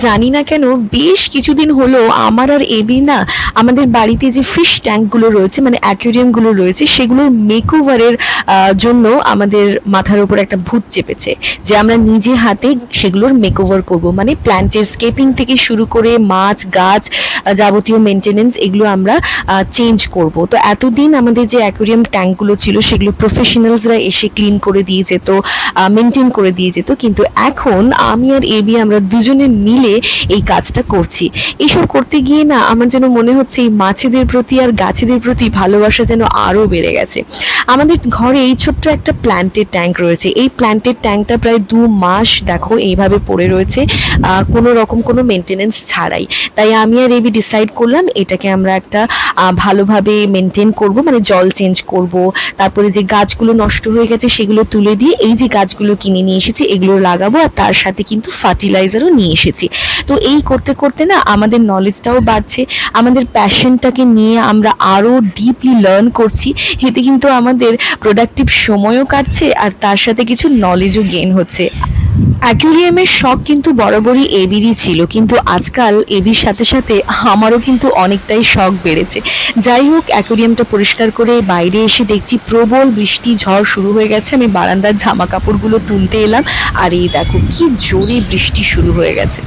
জানি না কেন বেশ কিছুদিন হলো আমার আর এবির না আমাদের বাড়িতে যে ফিশ ট্যাঙ্কগুলো রয়েছে মানে অ্যাকুয়ারিয়ামগুলো রয়েছে সেগুলোর মেকওভারের জন্য আমাদের মাথার উপর একটা ভূত চেপেছে যে আমরা নিজে হাতে সেগুলোর মেকওভার করব, মানে প্ল্যান্টের স্কেপিং থেকে শুরু করে মাছ গাছ যাবতীয় মেনটেনেন্স এগুলো আমরা চেঞ্জ করব। তো এতদিন আমাদের যে অ্যাকুয়ারিয়াম ট্যাঙ্কগুলো ছিল সেগুলো প্রফেশনালসরা এসে ক্লিন করে দিয়ে যেত, মেনটেন করে দিয়ে যেত, কিন্তু এখন আমি আর এবি আমরা দুজনে মিলে এই কাজটা করছি। এইসব করতে গিয়ে না আমার যেন মনে হচ্ছে এই মাছেদের প্রতি আর গাছেদের প্রতি ভালোবাসা যেন আরও বেড়ে গেছে। আমাদের ঘরে এই ছোট্ট একটা প্ল্যান্টের ট্যাঙ্ক রয়েছে, এই প্ল্যান্টের ট্যাঙ্কটা প্রায় 2 মাস দেখো এইভাবে পড়ে রয়েছে কোনো রকম কোনো মেনটেনেন্স ছাড়াই। তাই আমি আর এবি ডিসাইড করলাম এটাকে আমরা একটা ভালোভাবে মেনটেন করব, মানে জল চেঞ্জ করব, তারপরে যে গাছগুলো নষ্ট হয়ে গেছে সেগুলো তুলে দিয়ে এই যে গাছগুলো কিনে নিয়ে এসেছি এগুলো লাগাবো, আর তার সাথে কিন্তু ফার্টিলাইজারও নিয়ে এসেছি। তো এই করতে করতে না আমাদের নলেজটাও বাড়ছে, আমাদের প্যাশনটাকে নিয়ে আমরা আরও ডিপলি লার্ন করছি, এতে কিন্তু আমাদের প্রোডাক্টিভ সময়ও কাটছে আর তার সাথে কিছু নলেজও গেইন হচ্ছে। অ্যাকুয়ারিয়ামের শখ কিন্তু বরাবরই এবিরই ছিল, কিন্তু আজকাল এবির সাথে সাথে আমারও কিন্তু অনেকটাই শখ বেড়েছে। যাই হোক, অ্যাকুয়ারিয়ামটা পরিষ্কার করে বাইরে এসে দেখছি প্রবল বৃষ্টি ঝড় শুরু হয়ে গেছে। আমি বারান্দার জামা কাপড়গুলো তুলতে এলাম আর এই দেখো কি জোরে বৃষ্টি শুরু হয়ে গেছে।